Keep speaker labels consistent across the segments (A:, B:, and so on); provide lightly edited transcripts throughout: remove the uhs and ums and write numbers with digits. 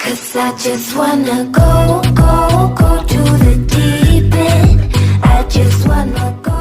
A: 'Cause I just wanna go to the deep end. I just wanna go.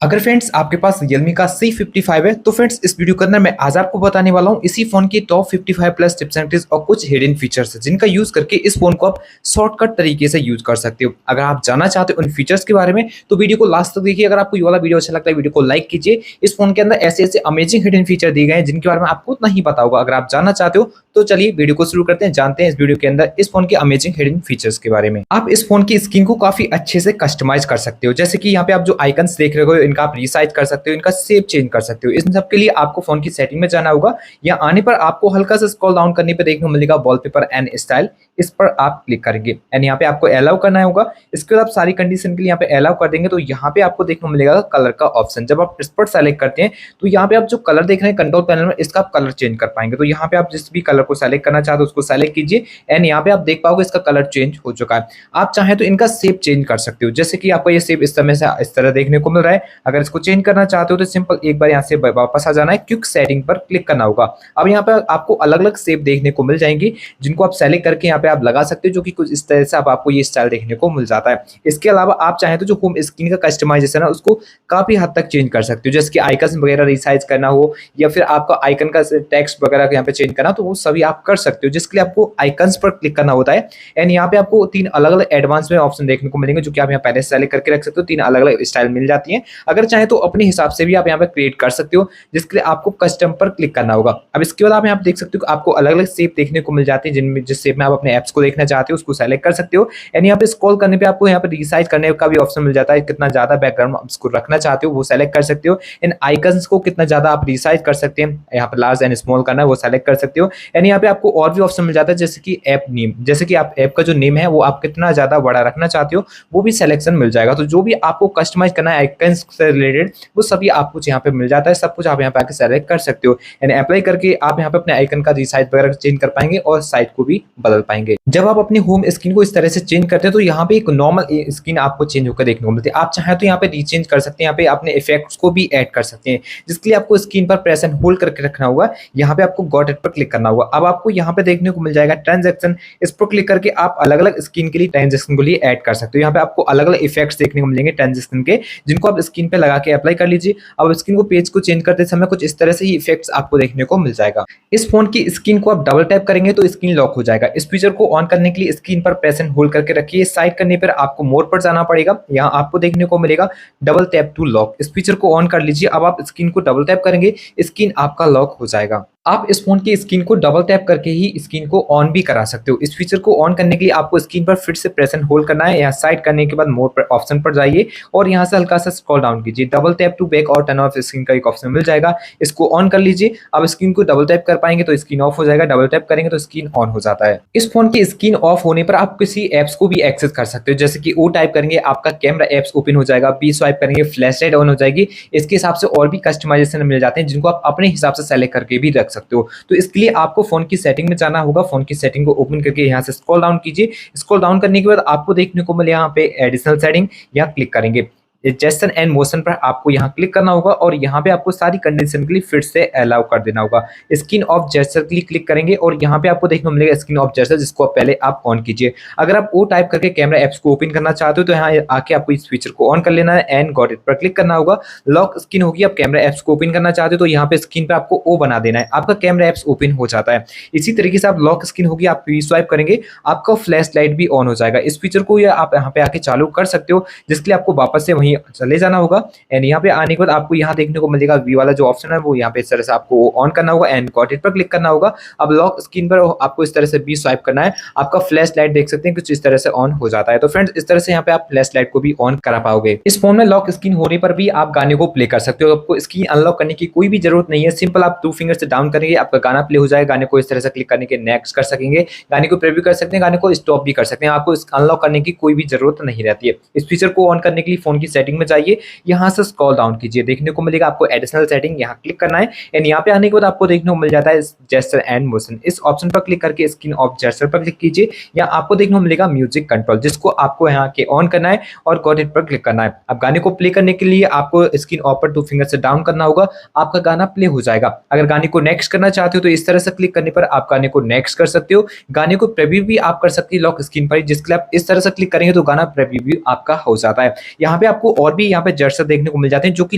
B: अगर friends आपके पास Realme का C55 है तो friends इस वीडियो के अंदर मैं आज आपको बताने वाला हूं इसी फोन की top 55 plus tips and tricks और कुछ हिडन फीचर्स है जिनका यूज करके इस फोन को आप शॉर्टकट तरीके से यूज कर सकते हो। अगर आप जानना चाहते हो उन फीचर्स के बारे में तो वीडियो को लास्ट तक देखिए। अगर आपको ये वाला वीडियो अच्छा लगता है वीडियो को लाइक कीजिए। इस फोन के अंदर ऐसे ऐसे अमेजिंग हिडन फीचर दिए गए हैं जिनके बारे में आपको नहीं पता होगा। अगर आप जानना चाहते हो तो चलिए वीडियो को शुरू करते हैं, जानते हैं इस वीडियो के अंदर इस फोन के अमेजिंग हिडन फीचर्स के बारे में। आप इस फोन की स्क्रीन को काफी अच्छे से कस्टमाइज कर सकते हो, जैसे कि यहाँ पे आप जो आइकन्स देख रहे हो इनका आप रिसाइज कर सकते हो, इनका शेप चेंज कर सकते हो। इन सब के लिए आपको फोन की सेटिंग में जाना होगा। यहाँ आने पर आपको हल्का सा स्क्रॉल डाउन करने पे देखने को मिलेगा वॉलपेपर एंड स्टाइल, इस पर आप क्लिक करेंगे एंड यहाँ पे आपको अलाउ करना होगा। इसके बाद आप सारी कंडीशन के लिए यहाँ पे अलाउ कर देंगे तो यहाँ पे आपको देखने को मिलेगा कलर का ऑप्शन। जब आप इस पर सेलेक्ट करते हैं तो यहाँ पे आप जो कलर देख रहे हैं कंट्रोल पैनल में इसका आप कलर चेंज कर पाएंगे। तो यहाँ पे आप जिस भी कलर को सेलेक्ट करना चाहते हो उसको सेलेक्ट कीजिए एंड यहाँ पे आप देख पाओगे इसका कलर चेंज हो चुका है। आप चाहें तो इनका शेप चेंज कर सकते हो, जैसे कि आपको ये शेप इस समय से इस तरह देखने को मिल रहा है। अगर इसको चेंज करना चाहते हो तो सिंपल एक बार यहाँ से वापस आ जाना है, क्विक सेटिंग पर क्लिक करना होगा। अब यहाँ पे आपको अलग अलग शेप देखने को मिल जाएंगी जिनको आप सेलेक्ट करके यहाँ पे आप लगा सकते हो, जो कि कुछ इस तरह से आपको ये स्टाइल देखने को मिल जाता है। इसके अलावा आप चाहें तो जो होम स्क्रीन का कस्टमाइजेशन है उसको काफी हद तक चेंज कर सकते हो, जैसे कि आइकन वगैरह रिसाइज करना हो या फिर आपका आइकन का टेक्स्ट वगैरह यहाँ पे चेंज करना, तो वो सभी आप कर सकते हो, जिसके लिए आपको आइकन्स पर क्लिक करना होता है। एंड यहाँ पे आपको 3 अलग अलग एडवांस में ऑप्शन देखने को मिलेंगे जो कि आप यहाँ पहले से सेलेक्ट करके रख सकते हो। 3 अलग अलग स्टाइल मिल जाती हैं। अगर चाहे तो अपने हिसाब से भी आप यहाँ पे क्रिएट कर सकते हो, जिसके लिए आपको कस्टम पर क्लिक करना होगा। अब इसके बाद आप यहाँ पे देख सकते हो आपको अलग अलग शेप देखने को मिल जाती है, जिनमें जिस शेप में आप अपने एप्स को देखना चाहते हो उसको सेलेक्ट कर सकते हो। एंड यहाँ पे स्क्रॉल करने पे आपको यहाँ पे रिसाइज करने का भी ऑप्शन मिल जाता है, कितना ज्यादा बैकग्राउंड आप इसको रखना चाहते हो वो सेलेक्ट कर सकते हो। इन आइकन्स को कितना ज्यादा आप रिसाइज कर सकते हैं, यहाँ पे लार्ज एंड स्मॉल करना है वो सेलेक्ट कर सकते हो। एंड यहाँ पे आपको और भी ऑप्शन मिल जाता है, जैसे कि ऐप नेम, जैसे कि आप ऐप का जो नेम है वो आप कितना ज्यादा बड़ा रखना चाहते हो वो भी सिलेक्शन मिल जाएगा। तो जो भी आपको कस्टमाइज करना है आइकन्स से रिलेटेड वो सभी आपको यहाँ पे मिल जाता है, सब कुछ आप यहाँ पे आके सेलेक्ट कर सकते हो। एंड अप्लाई करके आप यहाँ पे अपने आइकन का रिसाइज वगैरह चेंज कर पाएंगे और साइज को भी बदल पाएंगे। जब आप अपनी होम स्क्रीन को इस तरह से चेंज करते हैं तो यहाँ पे एक नॉर्मल स्क्रीन आपको चेंज होकर देखने को मिलती है। आप चाहें तो यहाँ पे रीचेंज कर सकते हैं, यहाँ पे अपने इफेक्ट्स को भी ऐड कर सकते हैं, जिसके लिए आपको स्क्रीन पर प्रेस एंड होल्ड करके रखना होगा। यहाँ पे आपको गॉट इट पर क्लिक करना होगा। अब आपको यहाँ पे देखने को मिल जाएगा ट्रांजैक्शन, इस पर क्लिक करके आप अलग अलग स्क्रीन के लिए ट्रांजैक्शन को लिए ऐड कर सकते हो। यहाँ पे आपको अलग अलग इफेक्ट्स देखने को मिलेंगे ट्रांजैक्शन के, जिनको आप स्क्रीन पे लगा के अप्लाई कर लीजिए। अब स्क्रीन को पेज को चेंज करते समय कुछ इस तरह से ही इफेक्ट्स आपको देखने को मिल जाएगा। इस फोन की स्क्रीन को आप डबल टैप करेंगे तो स्क्रीन लॉक हो जाएगा। इस फीचर को ऑन करने के लिए स्क्रीन पर प्रेस एंड होल्ड करके रखिए। साइड करने पर आपको मोड पर जाना पड़ेगा, यहाँ आपको देखने को मिलेगा डबल टैप टू लॉक। इस फीचर को ऑन कर लीजिए। अब आप स्क्रीन को डबल टैप करेंगे स्क्रीन आपका लॉक हो जाएगा। आप इस फोन की स्क्रीन को डबल टैप करके ही स्क्रीन को ऑन भी करा सकते हो। इस फीचर को ऑन करने के लिए आपको स्क्रीन पर फिर से प्रेस एंड होल्ड करना है। यहाँ साइड करने के बाद मोड पर ऑप्शन पर जाइए और यहाँ से हल्का सा स्क्रॉल डाउन कीजिए। डबल टैप टू बैक और टर्न ऑफ स्क्रीन का एक ऑप्शन मिल जाएगा, इसको ऑन कर लीजिए। अब स्क्रीन को डबल टैप कर पाएंगे तो स्क्रीन ऑफ हो जाएगा, डबल टैप करेंगे तो स्क्रीन ऑन हो जाता है। इस फोन की स्क्रीन ऑफ होने पर आप किसी एप्स को भी एक्सेस कर सकते हो, जैसे कि ओ टाइप करेंगे आपका कैमरा एप्स ओपन हो जाएगा, बी स्वाइप करेंगे फ्लैश लाइट ऑन हो जाएगी। इसके हिसाब से और भी कस्टमाइजेशन मिल जाते हैं जिनको आप अपने हिसाब से सेलेक्ट करके भी रख सकते हो। तो इसके लिए आपको फोन की सेटिंग में जाना होगा। फोन की सेटिंग को ओपन करके यहाँ से स्क्रॉल डाउन कीजिए। स्क्रॉल डाउन करने के बाद आपको देखने को मिले यहाँ पे एडिशनल सेटिंग, यहाँ क्लिक करेंगे। जेस्चर एंड मोशन पर आपको यहाँ क्लिक करना होगा और यहाँ पे आपको सारी कंडीशन के लिए फिर से अलाउ कर देना होगा। स्क्रीन ऑफ जेस्चर के लिए क्लिक करेंगे और यहाँ पे आपको देखने को मिलेगा स्क्रीन ऑफ जेस्चर, जिसको पहले आप ऑन कीजिए। अगर आप वो टाइप करके कैमरा एप्स को ओपन करना चाहते हो तो यहाँ आके आपको इस फीचर को ऑन कर लेना है एंड गॉट इट पर क्लिक करना होगा। लॉक स्क्रीन होगी, आप कैमरा एप्स को ओपन करना चाहते हो तो यहाँ पे स्क्रीन पे आपको ओ बना देना है, आपका कैमरा एप्स ओपन हो जाता है। इसी तरीके से आप लॉक स्क्रीन होगी, आप स्वाइप करेंगे आपका फ्लैश लाइट भी ऑन हो जाएगा। इस फीचर को आप यहाँ पे आके चालू कर सकते हो, जिसके लिए आपको वापस से वहीं चले जाना होगा। एंड यहाँ पे आने के बाद आपको यहाँ देखने को मिलेगा वी वाला जो ऑप्शन है वो यहाँ पे इस तरह से आपको ऑन करना होगा एंड गॉट इट पर क्लिक करना होगा। अब लॉक स्क्रीन पर आपको इस तरह से बी स्वाइप करना है, आपका फ्लैश लाइट देख सकते हैं कुछ इस तरह से ऑन हो जाता है। तो फ्रेंड्स इस तरह से यहाँ पे आप फ्लैश लाइट को भी ऑन करा पाओगे। इस फोन में लॉक स्क्रीन होने पर भी आप गाने को प्ले कर सकते हो। आपको स्क्रीन अनलॉक करने की कोई भी जरूरत नहीं है, सिंपल आप 2 फिंगर से डाउन करेंगे आपका गाना प्ले हो जाएगा। गाने को इस तरह से क्लिक करने के नेक्स्ट कर सकेंगे, गाने को प्रीव्यू कर सकते हैं, गाने को स्टॉप भी कर सकते हैं। आपको अनलॉक करने की कोई भी जरूरत नहीं रहती है। इस फीचर को ऑन करने के लिए फोन की सेटिंग सेटिंग में जाइए, यहाँ से स्क्रॉल डाउन कीजिए, देखने को मिलेगा आपको एडिशनल सेटिंग, यहाँ क्लिक करना है एंड यहाँ पे आने के बाद आपको देखने को मिल जाता है जेस्चर एंड मोशन। इस ऑप्शन पर क्लिक करके स्क्रीन ऑफ जेस्चर पर क्लिक कीजिए, या आपको देखने को मिलेगा म्यूजिक कंट्रोल, जिसको आपको यहाँ के ऑन करना है और गॉट इट पर क्लिक करना है। अब गाने को प्ले करने के लिए आपको स्क्रीन ऑफ पर 2 फिंगर से डाउन करना होगा, आपका गाना प्ले हो जाएगा। अगर गाने को नेक्स्ट करना चाहते हो तो इस तरह से क्लिक करने पर आप गाने को नेक्स्ट कर सकते हो। गाने को प्रीव्यू भी आप कर सकते हो लॉक स्क्रीन पर, जिसके लिए आप इस तरह से क्लिक करेंगे तो गाना प्रीव्यू भी आपका हो जाता है। यहाँ पे आपको और भी यहाँ पे जेस्चर देखने को मिल जाते हैं जो कि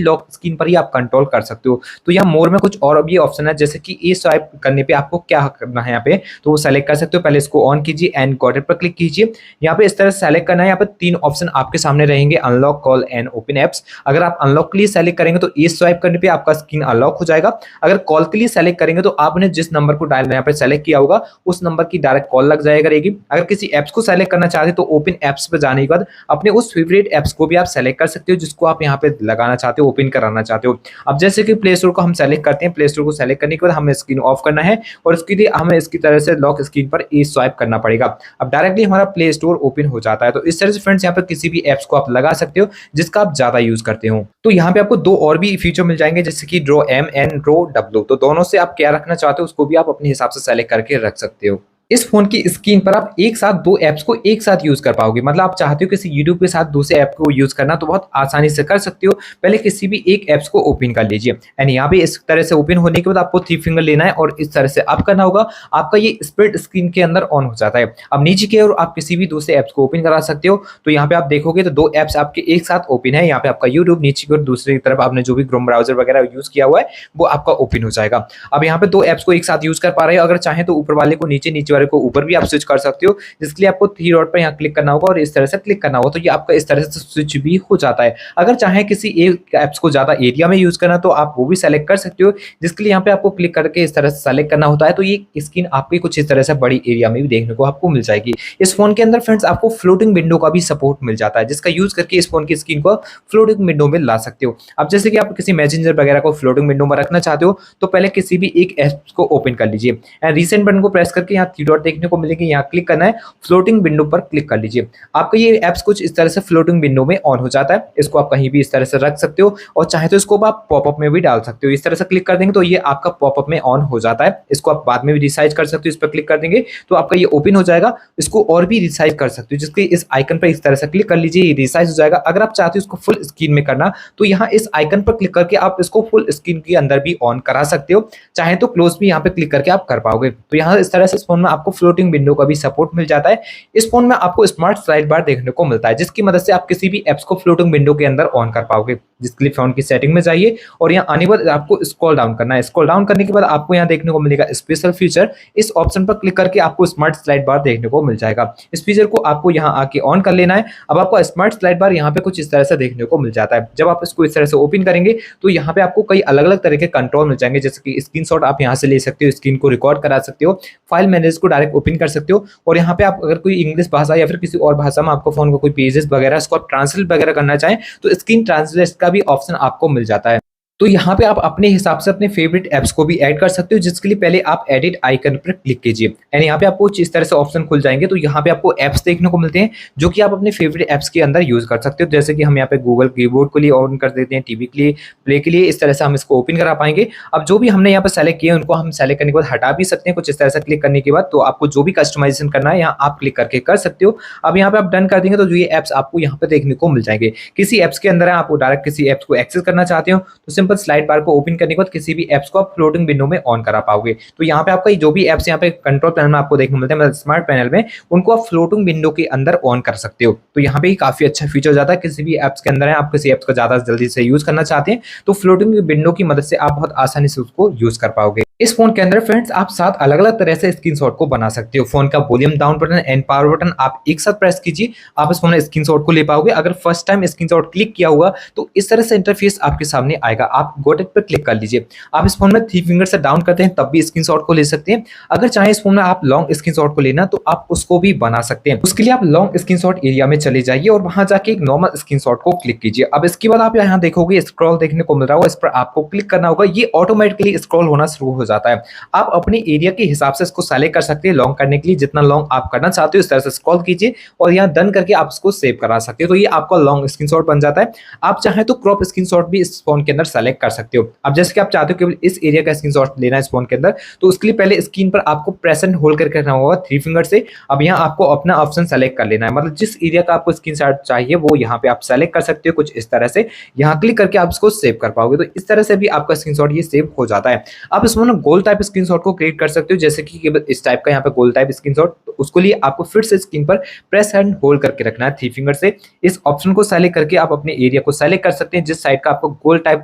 B: लॉक स्क्रीन पर ही आप कंट्रोल कर सकते हो। तो यहाँ मोर में कुछ और भी ऑप्शन है, जैसे कि ये स्वाइप करने पे आपको क्या करना है यहाँ पे, तो वो सेलेक्ट कर सकते हो। पहले इसको ऑन कीजिए एंड गॉट इट पर क्लिक कीजिए, यहाँ पे इस तरह से सेलेक्ट करना है। यहाँ पे 3 ऑप्शन आपके सामने रहेंगे, unlock, call and open apps. अगर आप अनलॉक के लिए सेलेक्ट करेंगे तो ये स्वाइप करने पे आपका स्क्रीन अनलॉक हो जाएगा। अगर कॉल के लिए सेलेक्ट करेंगे तो आपने जिस नंबर को डायल यहाँ पे सेलेक्ट किया होगा उस नंबर की डायरेक्ट कॉल लग जाएगा रहेगी। अगर किसी एप्स को सेलेक्ट करना चाहते तो ओपन एप्स पे जाने के बाद अपने उस फेवरेट एप्स को भी आप सेलेक्ट कर सकते हो जिसको आप यहाँ पे लगाना चाहते हो, ओपन कराना चाहते हो। अब जैसे कि प्ले स्टोर को हम सेलेक्ट करते हैं, प्ले स्टोर को सेलेक्ट करने के बाद हमें स्क्रीन ऑफ करना है और उसके लिए हमें इसकी तरह से लॉक स्क्रीन पर ई स्वाइप करना पड़ेगा। अब डायरेक्टली हमारा प्ले स्टोर ओपन हो जाता है। तो इस तरह से फ्रेंड्स यहाँ पर किसी भी एप्स को आप लगा सकते हो जिसका आप ज्यादा यूज करते हो। तो यहाँ पे आपको 2 और भी फीचर मिल जाएंगे, जैसे कि draw M and draw W. तो दोनों से आप क्या रखना चाहते हो उसको भी आप अपने हिसाब से सेलेक्ट करके रख सकते हो। इस फोन की स्क्रीन पर आप एक साथ 2 एप्स को एक साथ यूज कर पाओगे। मतलब आप चाहते हो किसी यूट्यूब के साथ दूसरे ऐप को यूज करना तो बहुत आसानी से कर सकते हो। पहले किसी भी एक एप्स को ओपन कर लीजिए एंड यहाँ पे इस तरह से ओपन होने के बाद आपको 3 फिंगर लेना है और इस तरह से आप करना होगा, आपका ये स्प्लिट स्क्रीन के अंदर ऑन हो जाता है। अब नीचे की ओर आप किसी भी दूसरे एप्स को ओपन करा सकते हो। तो यहाँ पे आप देखोगे तो 2 एप्स आपके एक साथ ओपन है। यहाँ पे आपका यूट्यूब, नीचे की ओर दूसरी तरफ आपने जो भी क्रोम ब्राउजर वगैरह यूज किया हुआ है वो आपका ओपन हो जाएगा। अब यहाँ पे 2 एप्स को एक साथ यूज कर पा रहे हो। अगर चाहे तो ऊपर वाले को नीचे, नीचे वाले को ऊपर भी आप कर सकते हो, जिसके लिए आपको 3 डॉट पर यहाँ क्लिक करना होगा और इस तरह से क्लिक करना होगा। तो ये आपका इस तरह से स्विच भी हो जाता है। अगर चाहे किसी एक एप्स को ज्यादा एरिया में यूज करना तो आप वो भी सेलेक्ट कर सकते हो, जिसके लिए यहाँ पे आपको क्लिक करके इस तरह से सेलेक्ट करना होता है। तो ये स्क्रीन आपकी कुछ इस तरह से बड़ी एरिया में भी देखने को आपको मिल जाएगी। इस फोन के अंदर फ्रेंड्स आपको फ्लोटिंग विंडो का भी सपोर्ट मिल जाता है, जिसका यूज करके इस फोन की स्क्रीन को फ्लोटिंग विंडो में ला सकते हो। अब जैसे कि आप किसी मैसेंजर वगैरह को फ्लोटिंग विंडो में रखना चाहते हो तो पहले किसी भी एक ऐप को ओपन कर लीजिए एंड रीसेंट बटन को प्रेस करके यहाँ 3 डॉट देखने को मिलेंगे, यहाँ क्लिक करना है, फ्लोटिंग विंडो पर क्लिक कर लीजिए। आपका ये एप्स कुछ इस तरह से फ्लोटिंग विंडो में ऑन हो जाता है। इसको आप कहीं भी इस तरह से रख सकते हो और चाहे तो इसको आप पॉपअप में भी डाल सकते हो। इस तरह से क्लिक कर देंगे तो ये आपका पॉपअप में ऑन हो जाता है। इसको आप बाद में भी रिसाइज कर सकते हो। इस पर क्लिक कर देंगे तो आपका ये ओपन हो जाएगा। इसको और भी रिसाइज कर सकते हो, जिसके इस आइकन पर इस तरह से क्लिक कर लीजिए, ये रिसाइज हो जाएगा। अगर आप चाहते हो इसको फुल स्क्रीन में करना तो यहाँ इस आइकन पर क्लिक करके आप इसको फुल स्क्रीन के अंदर भी ऑन करा सकते हो। चाहे तो क्लोज भी यहाँ पे क्लिक करके आप कर पाओगे। तो यहाँ इस तरह से इस फोन में आपको फ्लोटिंग विंडो का भी सपोर्ट मिल जाता है। इस फोन में आपको स्मार्ट स्लाइड बार देखने को मिलता है, जिसकी मदद से आप किसी भी एप्स को फ्लोटिंग विंडो के अंदर ऑन कर पाओगे। जिसके लिए फोन की सेटिंग में जाइए और यहाँ आने के बाद आपको स्क्रॉल डाउन करना है। स्क्रॉल डाउन करने के बाद आपको यहाँ देखने को मिलेगा स्पेशल फीचर। इस ऑप्शन पर क्लिक करके आपको स्मार्ट स्लाइड बार देखने को मिल जाएगा। इस फीचर को आपको यहाँ आके ऑन कर लेना है। अब आपको स्मार्ट स्लाइड बार यहाँ पे कुछ इस तरह से देखने को मिल जाता है। जब आप इसको इस तरह से ओपन करेंगे तो यहाँ पे आपको कई अलग अलग तरह के कंट्रोल मिल जाएंगे, जैसे कि स्क्रीनशॉट आप यहाँ से ले सकते हो, स्क्रीन को रिकॉर्ड करा सकते हो, फाइल मैनेजर को डायरेक्ट ओपन कर सकते हो और यहाँ पे आप अगर कोई इंग्लिश भाषा या फिर किसी और भाषा में आपको फोन को कोई पेजेस वगैरह इसको आप ट्रांसलेट वगैरह करना चाहें तो स्क्रीन ट्रांसलेट का भी ऑप्शन आपको मिल जाता है। तो यहाँ पे आप अपने हिसाब से अपने फेवरेट ऐप्स को भी ऐड कर सकते हो, जिसके लिए पहले आप एडिट आइकन पर क्लिक कीजिए एंड यहाँ पे आपको इस तरह से ऑप्शन खुल जाएंगे। तो यहाँ पे आपको ऐप्स देखने को मिलते हैं जो कि आप अपने फेवरेट ऐप्स के अंदर यूज कर सकते हो। जैसे कि हम यहाँ पे गूगल कीबोर्ड के लिए ऑन कर देते हैं, टीवी के लिए, प्ले के लिए, इस तरह से हम इसको ओपन करा पाएंगे। अब जो भी हमने यहाँ पे सेलेक्ट किया उनको हम सेलेक्ट करने के बाद हटा भी सकते हैं कुछ इस तरह से क्लिक करने के बाद। तो आपको जो भी कस्टमाइजेशन करना है यहाँ आप क्लिक करके कर सकते हो। अब यहाँ पे आप डन कर देंगे तो जो ये ऐप्स आपको यहाँ पे देखने को मिल जाएंगे। किसी ऐप्स के अंदर आप डायरेक्ट किसी ऐप्स को एक्सेस करना चाहते हो तो सिंपल स्लाइड बार को करने के बाद किसी भी ऐप्स को आप फ्लोटिंग विंडो में ऑन करा पाओगे। तो यहाँ पे आपका जो भी ऐप्स यहाँ पे कंट्रोल पैनल में आपको देखने को मिलते हैं, मतलब स्मार्ट पैनल में, उनको आप फ्लोटिंग विंडो के अंदर ऑन कर सकते हो। तो यहाँ पे काफी अच्छा फीचर हो जाता है। किसी भी ऐप्स के अंदर है, आप किसी ऐप्स को ज्यादा जल्दी से यूज करना चाहते हैं तो फ्लोटिंग विंडो की मदद से आप बहुत आसानी से उसको यूज कर पाओगे। इस फोन के अंदर फ्रेंड्स आप 7 अलग अलग तरह से स्क्रीनशॉट को बना सकते हो। फोन का volume down button and power button आप एक साथ प्रेस कीजिए, आप इस फोन में स्क्रीनशॉट को ले पाओगे। अगर फर्स्ट टाइम स्क्रीनशॉट क्लिक किया होगा तो इस तरह से इंटरफेस आपके सामने आएगा। आप गॉट इट पर क्लिक कर लीजिए। आप इस फोन में 3 फिंगर से डाउन करते हैं तब भी स्क्रीनशॉट को ले सकते हैं। अगर चाहे इस फोन में आप लॉन्ग स्क्रीनशॉट को लेना तो आप उसको भी बना सकते हैं। उसके लिए आप लॉन्ग स्क्रीनशॉट एरिया में चले जाइए और वहां जाके एक नॉर्मल स्क्रीनशॉट को क्लिक कीजिए। अब इसके बाद आप यहाँ देखोगे स्क्रॉल देखने को मिल रहा होगा, इस पर आपको क्लिक करना होगा। ये ऑटोमेटिकली स्क्रॉल होना शुरू हो जाता है। आप अपने एरिया के हिसाब से इसको सेलेक्ट कर सकते हैं लॉन्ग करने के लिए, जितना लॉन्ग आप करना चाहते हो इस तरह से स्क्रॉल कीजिए और यहाँ डन करके आप इसको सेव करा सकते हो। तो ये आपका लॉन्ग स्क्रीनशॉट बन जाता है। आप चाहें तो क्रॉप स्क्रीनशॉट भी इस फोन के अंदर सेलेक्ट कर सकते हो। अब जैसे कि आप चाहते हो केवल इस एरिया का स्क्रीनशॉट लेना है इस फोन के अंदर, तो उसके लिए पहले स्क्रीन पर आपको प्रेस एंड होल्ड करके रखना होगा 3 फिंगर से। अब यहाँ आपको अपना ऑप्शन सेलेक्ट कर लेना है, मतलब जिस एरिया का आपको स्क्रीनशॉट चाहिए वो यहाँ पे आप सेलेक्ट कर सकते हो कुछ इस तरह से। यहाँ क्लिक करके आप इसको सेव कर पाओगे, तो इस तरह से भी आपका स्क्रीनशॉट ये सेव हो जाता है। आप इसमें गोल टाइप स्क्रीनशॉट को क्रिएट कर सकते हो, जैसे कि केवल इस टाइप का यहाँ पे गोल टाइप स्क्रीनशॉट। तो उसके लिए आपको फिर से स्क्रीन पर प्रेस एंड होल्ड करके रखना है 3 फिंगर से। इस ऑप्शन को सेलेक्ट करके आप अपने एरिया को सेलेक्ट कर सकते हैं जिस साइड का आपको गोल टाइप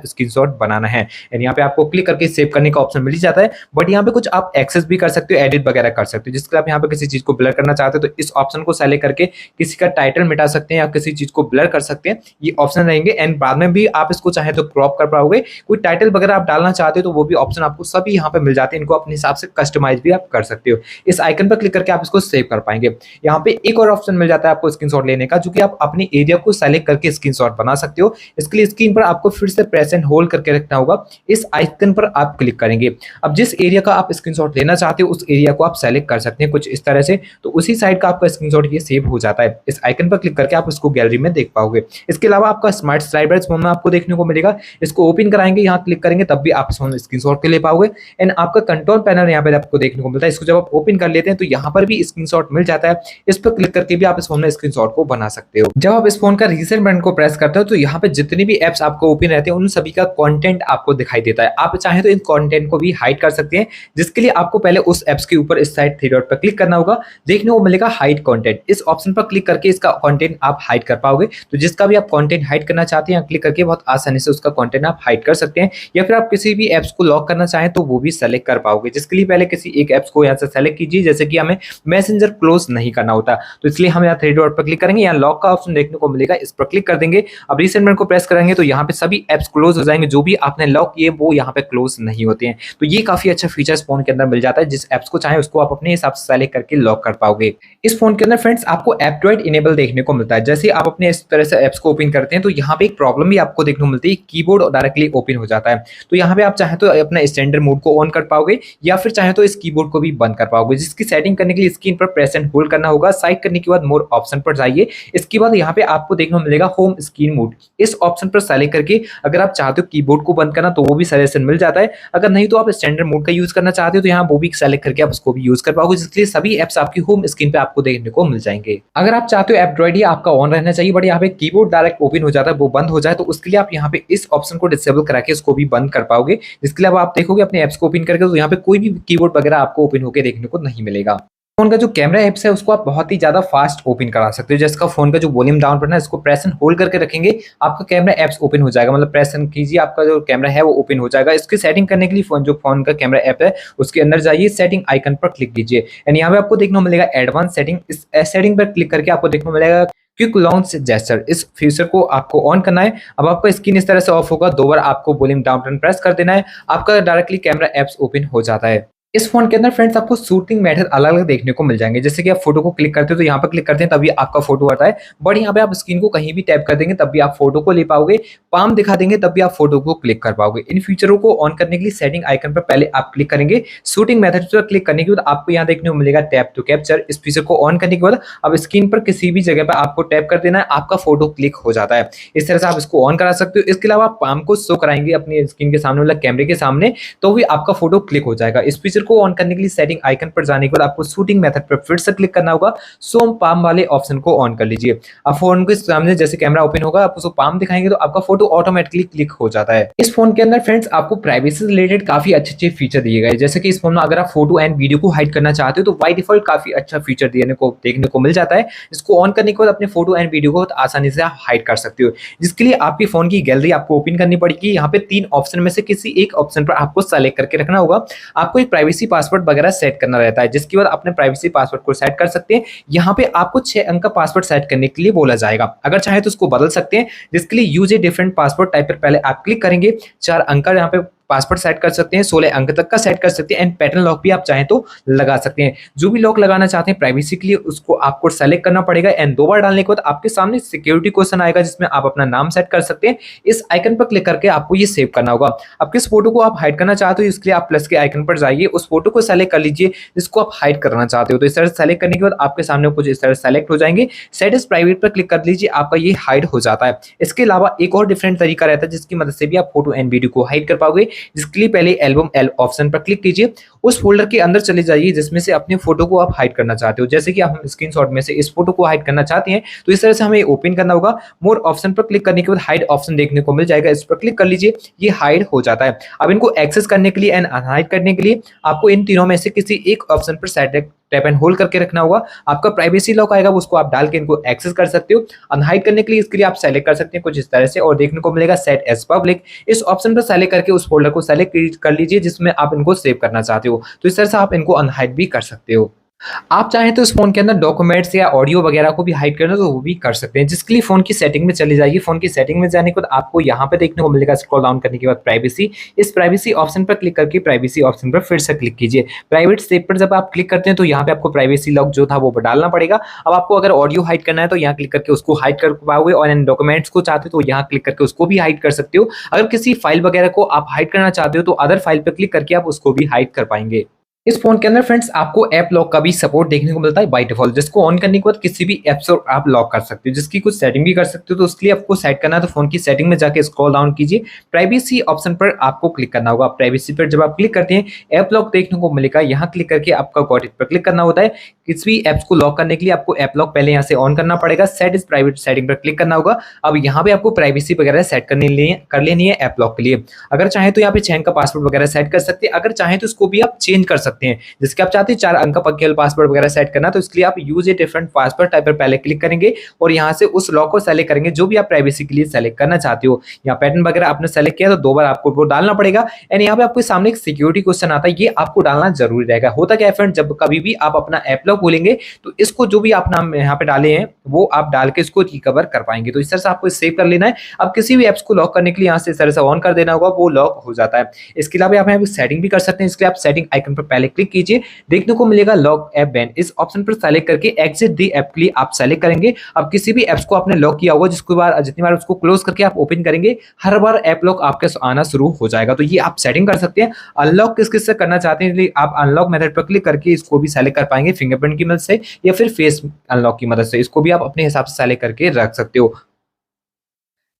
B: स्क्रीनशॉट बनाना है। एंड यहाँ पे आपको क्लिक करके सेव करने का ऑप्शन मिल ही जाता है। बट यहाँ पे कुछ आप एक्सेस भी कर सकते हो, एडिट वगैरह कर सकते हो, जिसके आप यहाँ पे किसी चीज को ब्लर करना चाहते हो तो इस ऑप्शन को सेलेक्ट करके किसी का टाइटल मिटा सकते हैं या किसी चीज को ब्लर कर सकते हैं, ये ऑप्शन रहेंगे। एंड बाद में भी आप इसको चाहे तो क्रॉप कर पाओगे। कोई टाइटल वगैरह आप डालना चाहते हो तो वो भी ऑप्शन आपको सभी यहाँ पे मिल जाते हैं, इनको अपने हिसाब से कस्टमाइज भी आप कर सकते हो। इस आइकन पर क्लिक करके आप इसको सेव कर पाएंगे। यहाँ पे एक और ऑप्शन मिल जाता है आपको स्क्रीनशॉट लेने का, जो कि आप अपने एरिया को सेलेक्ट करके स्क्रीनशॉट बना सकते हो। इसके लिए स्क्रीन पर आपको फिर से प्रेस एंड होल्ड करके रखना होगा, इस आइकन पर आप क्लिक करेंगे। अब जिस एरिया का आप स्क्रीनशॉट लेना चाहते हो उस एरिया को आप सेलेक्ट कर सकते हैं कुछ इस तरह से, तो उसी साइड का आपका स्क्रीनशॉट ये सेव हो जाता है। इस आइकन पर क्लिक करके आप इसको गैलरी में देख पाओगे। इसके अलावा आपका स्मार्ट स्लाइडर फोन में आपको देखने को मिलेगा, इसको ओपन कराएंगे, यहाँ क्लिक करेंगे तब भी आप स्क्रीनशॉट के ले पाओगे। एंड आपका कंट्रोल पैनल यहाँ पे आपको देखने को मिलता है, इसको जब आप ओपन कर लेते हैं तो यहाँ पर भी स्क्रीनशॉट मिल जाता है। इस पर क्लिक करके भी आप इस फोन में स्क्रीनशॉट को बना सकते हो। जब आप इस फोन का रीसेंट बटन को प्रेस करते हो तो यहाँ पे जितनी भी एप्स आपको ओपन रहते हैं उन सभी का कंटेंट आपको दिखाई देता है। आप चाहें तो इन कंटेंट को भी हाइड कर सकते हैं, जिसके लिए आपको पहले उस एप्स के ऊपर इस साइड 3 डॉट पर क्लिक करना होगा। देखने को मिलेगा हाइड कंटेंट, इस ऑप्शन पर क्लिक करके इसका कंटेंट आप हाइड कर पाओगे। तो जिसका भी आप कंटेंट हाइड करना चाहते हैं क्लिक करके बहुत आसानी से उसका कंटेंट आप हाइड कर सकते हैं। या फिर आप किसी भी एप्स को लॉक करना चाहें तो वो भी सेलेक्ट कर पाओगे, जिसके लिए पहले किसी एक एप्स को यहाँ से सेलेक्ट कीजिए। जैसे कि हमें मैसेंजर क्लोज नहीं करना होता, तो इसलिए हम यहाँ 3 डॉट पर क्लिक करेंगे, यहाँ लॉक का ऑप्शन देखने को मिलेगा, इस पर क्लिक कर देंगे। अब रीसेंट बटन को प्रेस करेंगे तो यहाँ पे सभी एप्स क्लोज हो जाएंगे, जो भी आपने लॉक किए वो यहाँ पे क्लोज नहीं होते हैं। तो ये काफी अच्छा फीचर्स फोन के अंदर मिल जाता है, जिस एप्स को चाहे उसको आप अपने हिसाब से सेलेक्ट करके लॉक कर पाओगे। इस फोन के अंदर फ्रेंड्स आपको एप्टॉइड इनेबल देखने को मिलता है। जैसे आप अपने इस तरह से एप्स को ओपन करते हैं तो यहाँ पे एक प्रॉब्लम भी आपको देखने को मिलती है, कीबोर्ड डायरेक्टली ओपन हो जाता है। तो यहाँ पे आप चाहे तो अपना स्टैंडर्ड मोड को ऑन कर पाओगे या फिर चाहे तो इस कीबोर्ड को भी बंद कर पाओगे, जिसकी सेटिंग करने के लिए स्क्रीन पर प्रेस एंड होल्ड करना होगा। साइड करने के बाद मोर ऑप्शन पर जाइए। इसके बाद यहाँ पे आपको देखने को मिलेगा होम स्क्रीन मोड, इस ऑप्शन पर सेलेक्ट करके अगर आप चाहते हो कीबोर्ड को बंद करना तो वो भी सजेशन मिल जाता है। अगर नहीं तो आप स्टैंडर्ड मोड का यूज करना चाहते हो तो यहाँ वो भी सेलेक्ट करके आप उसको भी यूज कर पाओगे, जिसके लिए सभी एप्स आपकी होम स्क्रीन पे आपको देखने को मिल जाएंगे। अगर आप चाहते हो एंड्रॉइड आपका ऑन रहना चाहिए बट यहाँ पे कीबोर्ड डायरेक्ट ओपन हो जाता है वो बंद हो जाए, तो उसके लिए आप यहाँ पे इस ऑप्शन को डिसेबल करा के इसको भी बंद कर पाओगे, जिसके लिए अब आप देखोगे अपने एप्स को ओपन करके तो यहाँ पे कोई भी कीबोर्ड वगैरह आपको ओपन होकर देखने को नहीं मिलेगा। फोन का जो कैमरा एप्स है उसको आप बहुत ही ज्यादा फास्ट ओपन करा सकते हो। जैसे फोन का जो वॉल्यूम डाउन बटन है इसको प्रेस एंड होल्ड करके रखेंगे, आपका कैमरा एप्स ओपन हो जाएगा, मतलब प्रेस एंड कीजिए आपका जो कैमरा है वो ओपन हो जाएगा। इसकी सेटिंग करने के लिए फोन का कैमरा ऐप है उसके अंदर जाइए, सेटिंग आइकन पर क्लिक कीजिए एंड यहाँ पे आपको देखने को मिलेगा एडवांस सेटिंग। इस सेटिंग पर क्लिक करके आपको देखने को मिलेगा क्विक लॉन्च जेस्चर, इस फीचर को आपको ऑन करना है। अब आपका स्क्रीन इस तरह से ऑफ होगा, 2 बार आपको वॉल्यूम डाउन बटन प्रेस कर देना है, आपका डायरेक्टली कैमरा एप्स ओपन हो जाता है। इस फोन के अंदर फ्रेंड्स आपको शूटिंग मेथड अलग अलग देखने को मिल जाएंगे। जैसे कि आप फोटो को क्लिक करते हो तो यहाँ पर क्लिक करते हैं तभी आपका फोटो आता है, बट यहाँ पे आप स्क्रीन को कहीं भी टैप कर देंगे तब भी आप फोटो को ले पाओगे, पाम दिखा देंगे तब भी आप फोटो को क्लिक कर पाओगे। इन फीचरों को ऑन करने के लिए सेटिंग आइकन पर पहले आप क्लिक करेंगे, शूटिंग मेथड पर क्लिक करने के बाद आपको यहाँ देखने को मिलेगा टैप टू कैप्चर। इस फीचर को ऑन करने के बाद अब स्क्रीन पर किसी भी जगह पर आपको टैप कर देना है, आपका फोटो क्लिक हो जाता है। इस तरह से आप इसको ऑन करा सकते हो। इसके अलावा आप पाम को शो कराएंगे अपनी स्क्रीन के सामने मतलब कैमरे के सामने तो भी आपका फोटो क्लिक हो जाएगा। इस फीचर को ऑन करने के लिए सेटिंग आइकन पर जाने के बाद आपको शूटिंग मेथड पर फिर से क्लिक करना होगा, शो पाम वाले ऑप्शन को ऑन कर लीजिए। अब फोन के सामने जैसे कैमरा ओपन होगा आप उसको पाम दिखाएंगे तो आपका फोटो ऑटोमेटिकली क्लिक हो जाता है। इस फोन के अंदर फ्रेंड्स आपको प्राइवेसी से रिलेटेड काफी अच्छे फीचर दिए गए, जैसे कि इस फोन में अगर आप फोटो एंड वीडियो को हाइड करना चाहते हो तो बाय डिफॉल्ट काफी अच्छा फीचर देखने को मिल जाता है। इसको ऑन करने के बाद अपने फोटो एंड वीडियो को आसानी से आप हाइड कर सकते हो, जिसके लिए आपके फोन की गैलरी आपको ओपन करनी पड़ेगी। यहाँ पे 3 ऑप्शन में से किसी एक ऑप्शन पर आपको सेलेक्ट करके रखना होगा। आपको एक प्राइवेसी पासवर्ड वगैरह सेट करना रहता है, जिसके बाद अपने प्राइवेसी पासवर्ड को सेट कर सकते हैं। यहाँ पे आपको 6 अंक का पासवर्ड सेट करने के लिए बोला जाएगा, अगर चाहे तो उसको बदल सकते हैं, जिसके लिए use a different password type पर पहले आप क्लिक करेंगे। 4 अंक का यहाँ पे पासवर्ड सेट कर सकते हैं, 16 अंक तक का सेट कर सकते हैं, एंड पैटर्न लॉक भी आप चाहें तो लगा सकते हैं। जो भी लॉक लगाना चाहते हैं प्राइवेसी के लिए उसको आपको सेलेक्ट करना पड़ेगा, एंड 2 बार डालने के बाद आपके सामने सिक्योरिटी क्वेश्चन आएगा जिसमें आप अपना नाम सेट कर सकते हैं। इस आइकन पर क्लिक करके आपको ये सेव करना होगा। अब किस फोटो को आप हाइड करना चाहते हो इसके लिए आप प्लस के आइकन पर जाइए, उस फोटो को सेलेक्ट कर लीजिए जिसको आप हाइड करना चाहते हो। तो इस तरह से सेलेक्ट करने के बाद आपके सामने कुछ इस तरह सेलेक्ट हो जाएंगे। सेट एज प्राइवेट पर क्लिक कर लीजिए, आपका ये हाइड हो जाता है। इसके अलावा एक और डिफरेंट तरीका रहता है जिसकी मदद से भी आप फोटो एंड वीडियो को हाइड कर पाओगे, जिसके लिए पहले एल्बम एल ऑप्शन पर क्लिक कीजिए, उस फोल्डर के अंदर चले जाइए जिसमें से अपने फोटो को आप हाइड करना चाहते हो। जैसे कि हम स्क्रीनशॉट में से इस फोटो को हाइड करना चाहते हैं तो इस तरह से हमें ओपन करना होगा। मोर ऑप्शन पर क्लिक करने के बाद हाइड ऑप्शन देखने को मिल जाएगा, इस पर क्लिक कर लीजिए, ये हाइड हो जाता है। अब इनको एक्सेस करने के लिए एंड अनहाइड करने के लिए आपको इन तीनों में से किसी एक ऑप्शन पर सेलेक्ट टैप एंड होल्ड करके रखना होगा। आपका प्राइवेसी लॉक आएगा उसको आप डाल के इनको एक्सेस कर सकते हो। अनहाइड करने के लिए इसके लिए आप सेलेक्ट कर सकते हैं कुछ इस तरह से और देखने को मिलेगा सेट एज पब्लिक। इस ऑप्शन पर सेलेक्ट करके उस फोल्डर को सेलेक्ट कर लीजिए जिसमें आप इनको सेव करना चाहते हो। तो इस तरह से आप इनको अनहाइड भी कर सकते हो। आप चाहें तो इस फोन के अंदर डॉक्यूमेंट्स या ऑडियो वगैरह को भी हाइड करना तो वो भी कर सकते हैं, जिसके लिए फोन की सेटिंग में चले जाइए। फोन की सेटिंग में जाने के बाद आपको यहाँ पे देखने को मिलेगा स्क्रॉल डाउन करने के बाद प्राइवेसी। इस प्राइवेसी ऑप्शन पर क्लिक करके प्राइवेसी ऑप्शन पर फिर से क्लिक कीजिए। प्राइवेट स्टेप पर जब आप क्लिक करते हैं तो यहाँ पे आपको प्राइवेसी लॉक जो था वो डालना पड़ेगा। अब आपको अगर ऑडियो हाइड करना है तो यहाँ क्लिक करके उसको हाइड कर पाओगे, और डॉक्यूमेंट्स को चाहते हो तो यहाँ क्लिक करके उसको भी हाइड कर सकते हो। अगर किसी फाइल वगैरह को आप हाइड करना चाहते हो तो अदर फाइल पर क्लिक करके आप उसको भी हाइड कर पाएंगे। इस फोन के अंदर फ्रेंड्स आपको ऐप लॉक का भी सपोर्ट देखने को मिलता है बाय डिफॉल्ट, जिसको ऑन करने के बाद किसी भी ऐप से आप लॉक कर सकते हो, जिसकी कुछ सेटिंग भी कर सकते हो। तो उसके लिए आपको सेट करना है तो फोन की सेटिंग में जाके स्क्रॉल डाउन कीजिए, प्राइवेसी ऑप्शन पर आपको क्लिक करना होगा। प्राइवेसी पर जब आप क्लिक करते हैं ऐप लॉक देखने को मिलेगा, यहाँ क्लिक करके आपका गॉट इट पर क्लिक करना होता है। किसी भी ऐप्स को लॉक करने के लिए आपको ऐप लॉक पहले यहाँ से ऑन करना पड़ेगा, सेट इज प्राइवेट सेटिंग पर क्लिक करना होगा। अब यहाँ पे आपको प्राइवेसी वगैरह सेट कर लेनी है ऐप लॉक के लिए। अगर चाहे तो यहाँ पे 6 अंक का पासवर्ड वगैरह सेट कर सकते हैं, अगर चाहे तो इसको भी आप चेंज कर सकते हैं। जिसके आप चाहते हैं 4 अंक का केवल पासवर्ड वगैरह सेट करना, तो इसके लिए आप use a different password type पर पहले क्लिक करेंगे और यहाँ से उस लॉक को सेलेक्ट करेंगे जो भी आप प्राइवेसी के लिए सेलेक्ट करना चाहते हो। यहाँ पैटर्न वगैरह आपने सेलेक्ट किया तो 2 बार आपको वो डालना पड़ेगा, एंड यहाँ पे आपके सामने एक सिक्योरिटी क्वेश्चन आता है, ये आपको डालना जरूरी रहेगा। होता क्या है फ्रेंड, जब कभी भी आप अपना ऐप लॉक खोलेंगे तो इसको जो भी आप नाम यहाँ पे डाले हैं वो आप डाल के इसको रिकवर कर पाएंगे। तो इस तरह से आपको सेव कर लेना है। अब किसी भी एप्स को लॉक करने के लिए यहाँ से इस तरह से ऑन कर देना होगा, वो लॉक हो जाता है। इसके अलावा आप यहाँ पे सेटिंग भी कर सकते हैं, इसके लिए आप सेटिंग आइकन पर पहले क्लिक कीजिए, देखने को मिलेगा लॉक ऐप बैन। इस ऑप्शन पर सेलेक्ट करके एग्जिट दी ऐप के लिए आप सेलेक्ट करेंगे। अब किसी भी एप्स को आपने लॉक किया होगा जिसको बार जितनी बार उसको क्लोज करके आप ओपन करेंगे हर बार ऐप लॉक आपके आना शुरू हो जाएगा। तो ये आप सेटिंग कर सकते हैं। अनलॉक किस किस से करना चाहते हैं आप अनलॉक मेथड पर क्लिक करके इसको भी सेलेक्ट कर पाएंगे, फिंगरप्रिंट की मदद से या फिर फेस अनलॉक की मदद से। इसको भी आप अपने हिसाब से सेलेक्ट करके रख सकते हो।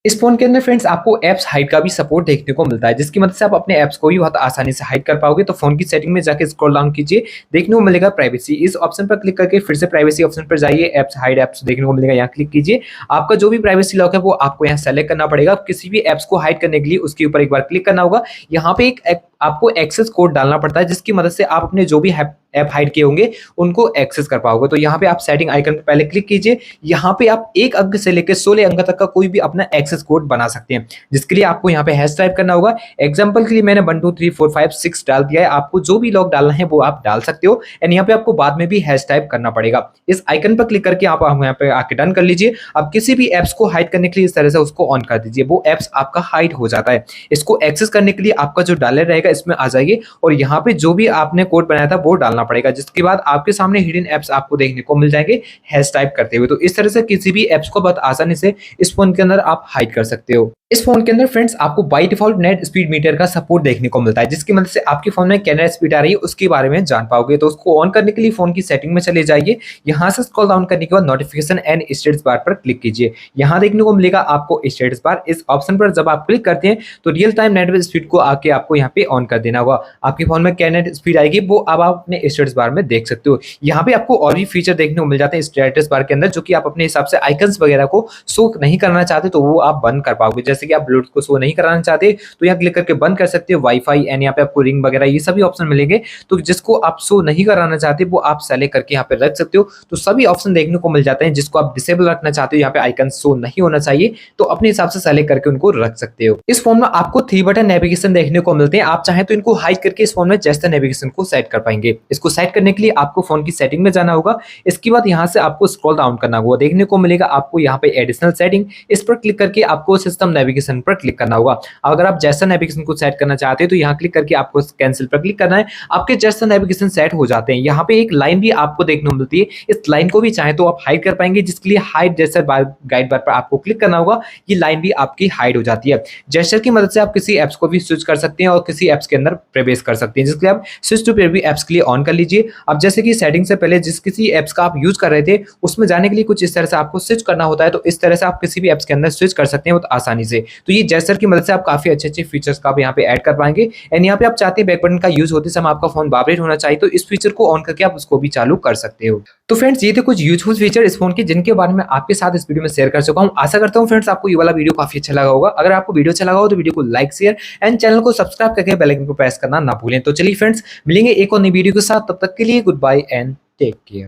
B: इस फोन के अंदर फ्रेंड्स आपको एप्स हाइड का भी सपोर्ट देखने को मिलता है, जिसकी मदद से आप अपने एप्स को भी बहुत आसानी से हाइड कर पाओगे। तो फोन की सेटिंग में जाके स्क्रॉल डाउन कीजिए, देखने को मिलेगा प्राइवेसी। इस ऑप्शन पर क्लिक करके फिर से प्राइवेसी ऑप्शन पर जाइए, एप्स हाइड एप्स देखने को मिलेगा, यहाँ क्लिक कीजिए। आपका जो भी प्राइवेसी लॉक है वो आपको यहाँ सेलेक्ट करना पड़ेगा। किसी भी एप्स को हाइड करने के लिए उसके ऊपर एक बार क्लिक करना होगा। यहाँ पे एक आपको एक्सेस कोड डालना पड़ता है जिसकी मदद से आप अपने जो भी ऐप हाइड किए होंगे उनको एक्सेस कर पाओगे। तो यहाँ पे आप सेटिंग आइकन पर पहले क्लिक कीजिए, यहाँ पे आप 1 अंक से लेकर 16 अंक तक का कोई भी अपना एक्सेस कोड बना सकते हैं, जिसके लिए आपको यहाँ पे हैश टाइप करना होगा। एग्जांपल के लिए मैंने 1 2 3 4 5 6 डाल दिया है, आपको जो भी लॉक डालना है वो आप डाल सकते हो, एंड यहाँ पे आपको बाद में भी हैश टाइप करना पड़ेगा। इस आइकन पर क्लिक करके आप यहाँ पे आके डन कर लीजिए। अब किसी भी एप्स को हाइड करने के लिए इस तरह से उसको ऑन कर दीजिए, वो एप्स आपका हाइड हो जाता है। इसको एक्सेस करने के लिए आपका जो डॉलर रहेगा इसमें आ जाइए और यहाँ पे जो भी आपने कोड बनाया था वो डालना पड़ेगा, जिसके बाद आपके सामने हिडन एप्स आपको देखने को मिल जाएंगे हैश टाइप करते हुए। तो इस तरह से किसी भी एप्स को बहुत आसानी से इस फोन के अंदर आप हाइड कर सकते हो। इस फोन के अंदर फ्रेंड्स आपको by default net speed metre का सपोर्ट देखने को मिलता है, जिसकी मदद से आपके फोन में कितना स्पीड आ रही है उसके बारे में जान पाओगे। तो उसको ऑन करने के लिए फोन की सेटिंग में चले जाइए, यहाँ से स्क्रॉल डाउन करने के बाद नोटिफिकेशन एंड स्टेटस बार पर क्लिक कीजिए। यहाँ देखने को मिलेगा आपको स्टेटस बार। इस ऑप्शन पर जब आप क्लिक करते हैं तो रियल टाइम नेटवर्क स्पीड को आके आपको यहाँ पे ऑन कर देना होगा। आपके फोन में क्या नेट स्पीड आएगी वो अब आप अपने स्टेटस बार में देख सकते हो। यहाँ पे आपको और भी फीचर देखने को मिल जाते हैं स्टेटस बार के अंदर, जो कि आप अपने हिसाब से आइकन्स वगैरह को शो नहीं करना चाहते तो वो आप बंद कर पाओगे। जैसे कि आप ब्लूटूथ को शो नहीं कराना चाहते तो यहाँ क्लिक करके बंद कर सकते हो। वाईफाई एंड यहाँ पे आपको रिंग वगैरह ये सभी ऑप्शन मिलेंगे, तो जिसको आप शो नहीं कराना चाहते वो आप सेलेक्ट करके यहाँ पे रख सकते हो। तो सभी ऑप्शन देखने को मिल जाते हैं। जिसको आप डिसेबल रखना चाहते हो, यहाँ पे आइकन शो नहीं होना चाहिए, तो अपने हिसाब से सेलेक्ट करके उनको रख सकते हो। इस फोन में आपको 3 बटन नेविगेशन देखने को मिलते हैं। आप चाहें तो इनको हाइड करके इस फोन में जेस्चर नेविगेशन को सेट कर पाएंगे। इसको सेट करने के लिए आपको फोन की सेटिंग में जाना होगा। इसके बाद यहाँ से आपको स्क्रॉल डाउन करना होगा, देखने को मिलेगा आपको यहाँ पे एडिशनल सेटिंग। इस पर क्लिक करके आपको सिस्टम नेविगेशन पर क्लिक करना होगा। अगर आप जेस्चर नेविगेशन को सेट करना चाहते हैं तो यहाँ क्लिक करके आपको कैंसिल पर क्लिक करना है। आपके जेस्चर नेविगेशन सेट हो जाते हैं। यहाँ पे एक लाइन भी आपको देखने को मिलती है, इस लाइन को भी चाहे तो आप हाइड कर पाएंगे, जिसके लिए हाइड जेस्चर गाइड बार पर आपको क्लिक करना होगा। ये लाइन भी आपकी हाइड हो जाती है। जेस्चर की मदद से आप किसी एप्स को भी स्विच कर सकते हैं और किसी एप्स के अंदर प्रवेश कर सकते हैं, जिसके लिए आप स्विच टू प्रीव्यू एप्स के लिए ऑन कर लीजिए। अब जैसे कि सेटिंग से पहले जिस किसी एप्स का आप यूज कर रहे थे उसमें जाने के लिए कुछ इस तरह से आपको स्विच करना होता है, तो इस तरह से आप किसी भी एप्स के अंदर स्विच कर सकते हैं बहुत आसानी से। तो ये जेस्चर की मदद से आप काफी अच्छे फीचर्स का आप यहाँ पे ऐड कर पाएंगे। एंड यहाँ पे आप चाहते हैं बैक बटन का यूज होते समय आपका फोन वाइब्रेट होना चाहिए, तो इस फीचर को ऑन करके आप उसको भी चालू कर सकते हो। तो फ्रेंड्स ये थे कुछ यूजफुल फीचर इस फोन के, जिनके बारे में आपके साथ इस वीडियो में शेयर कर चुका हूँ। आशा करता हूँ फ्रेंड्स आपको ये वाला वीडियो काफी अच्छा लगा होगा। अगर आपको वीडियो अच्छा लगा हो तो वीडियो को लाइक शेयर एंड चैनल को सब्सक्राइब करके बेल आइकन को प्रेस करना ना भूलें। तो चलिए फ्रेंड्स मिलेंगे एक और नई वीडियो के साथ, तब तक के लिए goodbye and take care.